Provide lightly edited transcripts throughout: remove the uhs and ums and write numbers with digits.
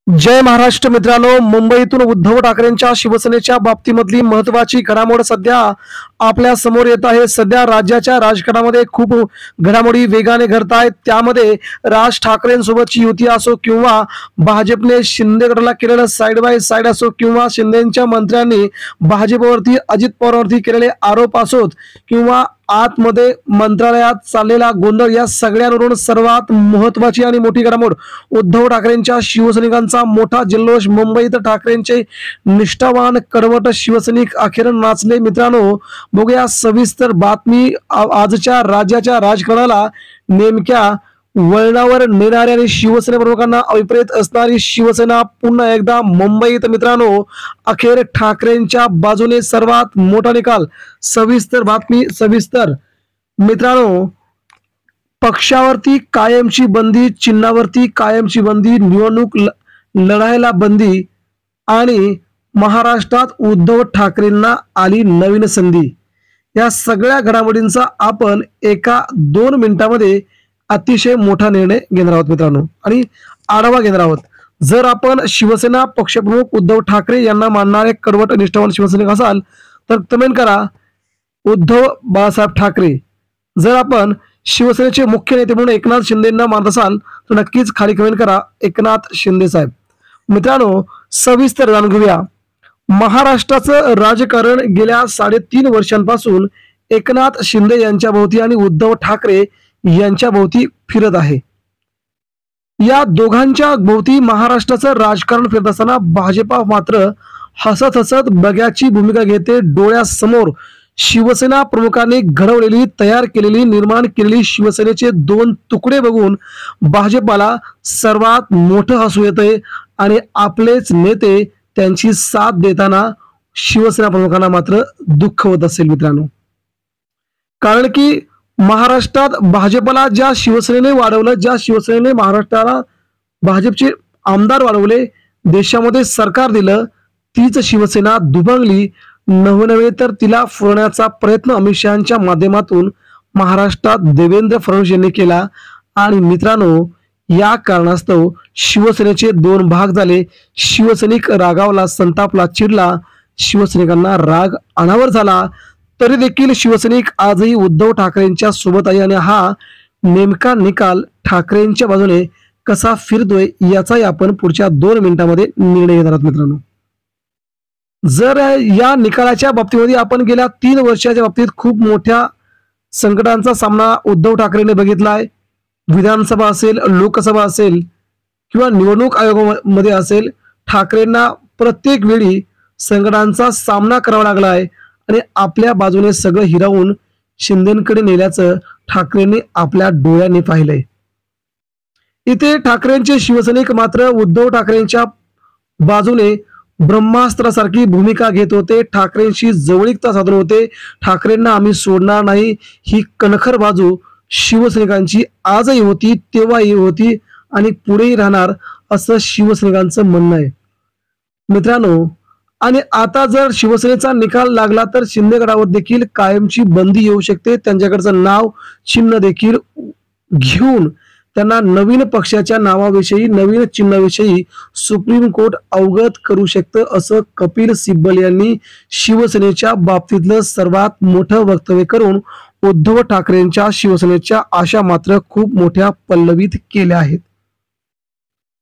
जय महाराष्ट्र मित्रांनो, मुंबईतून उद्धव ठाकरेंच्या शिवसेनेच्या बाबतीमधली महत्त्वाची घडामोड सध्या आपल्या समोर येत आहे। सध्या राज्याच्या राजकारणामध्ये खूप घडामोडी वेगाने घडत आहेत। त्यामध्ये राज ठाकरेंसोबतची युती असो किंवा भाजपने शिंदे गटाला केलेलं साइड बाय साइड असो किंवा शिंदेच्या मंत्र्यांनी भाजपवरती अजित पवारांवरती केलेले आरोप असोत किंवा आतमध्ये मंत्रालयात चाललेला गोंधळ, या सगळ्यांवरून सर्वात महत्त्वाची आणि मोठी घडामोड उद्धव ठाकरेंच्या शिवसैनिकांचा मोठा जल्लोष। मुंबईत ठाकरेंचे निष्ठावान कडवट शिवसैनिक अखेर नाचले। मित्रांनो, बघूया सविस्तर बातमी। आजच्या राज्याच्या राजकारणाला नेमक्या वळणावर नेणारी आणि शिवसेना प्रमुखांना अभिप्रेत असणारी शिवसेना पुन्हा एकदा मुंबईत। मित्रांनो, अखेर ठाकरेंच्या बाजूने सर्वात मोठा निकाल। सविस्तर बातमी सविस्तर। मित्रांनो, पक्षावरती कायमची बंदी, चिन्हावरती कायमची बंदी, निवडणूक लढायला बंदी आणि महाराष्ट्रात उद्धव ठाकरेंना आली नवीन संधी। या सगळ्या घडामोडींचा आपण एका 2 मिनिटांमध्ये अतिशय मोठा निर्णय घेणार आहोत मित्रांनो, आणि आढावा घेणार आहोत। जर आपण शिवसेना पक्षप्रमुख उद्धव ठाकरे यांना मानणारे कडवट निष्ठावान शिवसैनिक असाल तर कमेंट करा उद्धव बाळासाहेब ठाकरे। जर आपण शिवसेनेचे मुख्य नेते म्हणून एकनाथ शिंदेंना मानत असाल तर नक्कीच खाली कमेंट करा एकनाथ शिंदे साहेब। मित्रांनो, सविस्तर जाणून घेऊया। महाराष्ट्राचं राजकारण गेल्या 3.5 वर्षांपासून एकनाथ शिंदे यांच्या भोवती आणि उद्धव ठाकरे यांच्या भोवती फिरत आहे। या दोघांच्या भोवती महाराष्ट्राचं राजकारण फिरत असताना भाजपा मात्र हसत हसत बघ्याची भूमिका घेते। डोळ्यासमोर शिवसेना प्रमुखांनी घडवलेली, तयार केलेली, निर्माण केलेली शिवसेनेचे 2 तुकडे बघून भाजपाला सर्वात मोठं हसू येतंय आणि आपलेच नेते त्यांची साथ देताना शिवसेना प्रमुखांना मात्र दुःख होत असेल मित्रांनो। कारण की महाराष्ट्रात भाजपला ज्या शिवसेनेने वाढवलं, ज्या शिवसेनेने महाराष्ट्राला भाजपचे आमदार वाढवले, देशामध्ये सरकार दिलं, तीच शिवसेना दुभंगली। नवनवे तर तिला फुरण्याचा प्रयत्न अमित शहांच्या माध्यमातून महाराष्ट्रात देवेंद्र फडणवीस यांनी केला। आणि मित्रांनो, या कारणास्तव शिवसेनेचे 2 भाग झाले। शिवसैनिक रागावला, संतापला, चिडला, शिवसैनिकांना राग अनावर झाला। तरी देखील शिवसैनिक आजही उद्धव ठाकरेंच्या सोबत आहे आणि हा नेमका निकाल ठाकरेंच्या बाजूने कसा फिरतोय याचाही आपण पुढच्या 2 मिनिटांमध्ये निर्णय घेणार आहोत मित्रांनो। जर या निकालाच्या बाबतीमध्ये आपण गेल्या 3 वर्षाच्या बाबतीत खूप मोठ्या संकटांचा सामना उद्धव ठाकरेंनी बघितला आहे। विधानसभा असेल, लोकसभा असेल किंवा निवडणूक आयोगामध्ये असेल, ठाकरेंना प्रत्येक वेळी संकटांचा सामना करावा लागला आहे आणि आपल्या बाजूने सगळं हिरावून शिंदेंकडे नेल्याचं ठाकरेंनी आपल्या डोळ्यांनी पाहिलंय। इथे ठाकरेंचे शिवसैनिक मात्र उद्धव ठाकरेंच्या बाजूने ब्रह्मास्त्रासारखी भूमिका घेत होते, ठाकरेंशी जवळीकता साधून होते। ठाकरेंना आम्ही सोडणार नाही ही कणखर बाजू शिवसैनिकांची आजही होती, तेव्हाही होती आणि पुढेही राहणार असं शिवसैनिकांचं म्हणणं आहे मित्रांनो। आणि आता जर शिवसेनेचा निकाल लागला तर शिंदे गटावर देखील कायमची बंदी येऊ शकते। त्यांच्याकडचं नाव चिन्ह देखील घेऊन त्यांना नवीन पक्षाच्या नावाविषयी, नवीन चिन्हाविषयी सुप्रीम कोर्ट अवगत करू शकतं, असं कपिल सिब्बल यांनी शिवसेनेच्या बाबतीतलं सर्वात मोठं वक्तव्य करून उद्धव ठाकरेंच्या शिवसेनेच्या आशा मात्र खूप मोठ्या पल्लवीत केल्या आहेत।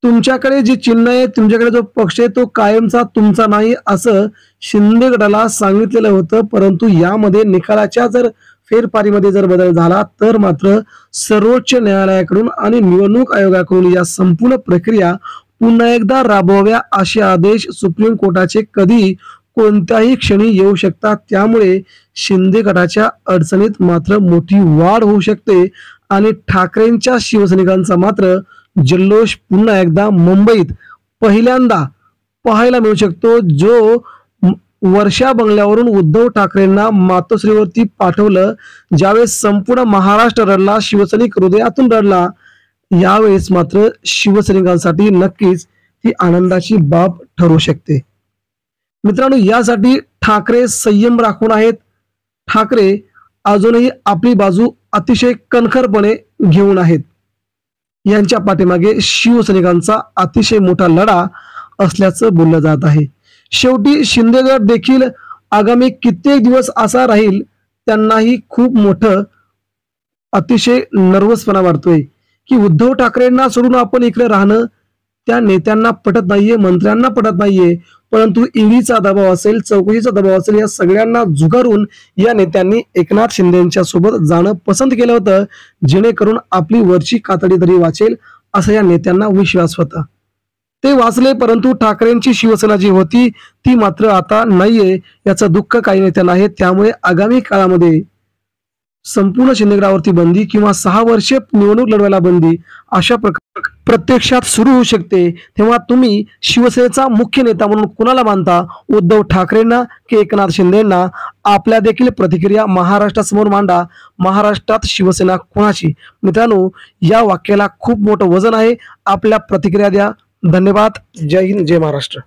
तुमच्याकडे जे चिन्ह आहे, तुमच्याकडे जो पक्ष आहे तो कायमचा तुमचा नाही असं शिंदे गटाला सांगितलेलं होतं। परंतु यामध्ये निकालाच्या जर फेरफारीमध्ये जर बदल झाला तर मात्र सर्वोच्च न्यायालयाकडून आणि निवडणूक आयोगाकडून या संपूर्ण प्रक्रिया पुन्हा एकदा राबवाव्या असे आदेश सुप्रीम कोर्टाचे कधी कोणत्याही क्षणी येऊ शकतात। त्यामुळे शिंदे गटाच्या अडचणीत मात्र मोठी वाढ होऊ शकते आणि ठाकरेंच्या शिवसैनिकांचा मात्र जल्लोष पुन्हा एकदा मुंबईत पहिल्यांदा पाहायला मिळू शकतो। जो वर्षा बंगल्यावरून उद्धव ठाकरेंना मातोश्रीवरती पाठवलं, ज्यावेळेस संपूर्ण महाराष्ट्र रडला, शिवसैनिक हृदयातून रडला, यावेळेस मात्र शिवसैनिकांसाठी नक्कीच ही आनंदाची बाब ठरू शकते मित्रांनो। यासाठी ठाकरे संयम राखून आहेत। ठाकरे अजूनही आपली बाजू अतिशय कणखरपणे घेऊन आहेत। यांच्या पाठीमागे शिवसैनिकांचा अतिशय मोठा लढा असल्याचं बोललं जात आहे। शेवटी शिंदेगड देखील आगामी कित्येक दिवस असा राहील, त्यांनाही खूप मोठं अतिशय नर्वसपणा वाटतोय की उद्धव ठाकरेंना सोडून आपण इकडे राहणं त्या नेत्यांना पटत नाहीये, मंत्र्यांना पटत नाहीये, परंतु ईडीचा दबाव असेल, चौकशीचा दबाव असेल, या सगळ्यांना झुगारून या नेत्यांनी एकनाथ शिंदेच्या सोबत जाणं पसंत केलं होतं, जेणेकरून आपली वरची कातडी तरी वाचेल असा या नेत्यांना विश्वास होता। ते वाचले, परंतु ठाकरेंची शिवसेना जी होती ती मात्र आता नाहीये, याचं दुःख काही नेत्यांना आहे। त्यामुळे आगामी काळामध्ये संपूर्ण शिंदेगडावरती बंदी किंवा 6 वर्षे निवडणूक लढवायला बंदी अशा प्रत्यक्षात सुरू होऊ शकते। तेव्हा तुम्ही शिवसेनेचा मुख्य नेता म्हणून कुणाला मानता, उद्धव ठाकरेंना की एकनाथ शिंदेंना? आपल्या देखील प्रतिक्रिया महाराष्ट्रासमोर मांडा। महाराष्ट्रात शिवसेना कोणाची? मित्रांनो, या वाक्याला खूप मोठं वजन आहे। आपल्या प्रतिक्रिया द्या। धन्यवाद। जय हिंद, जय महाराष्ट्र।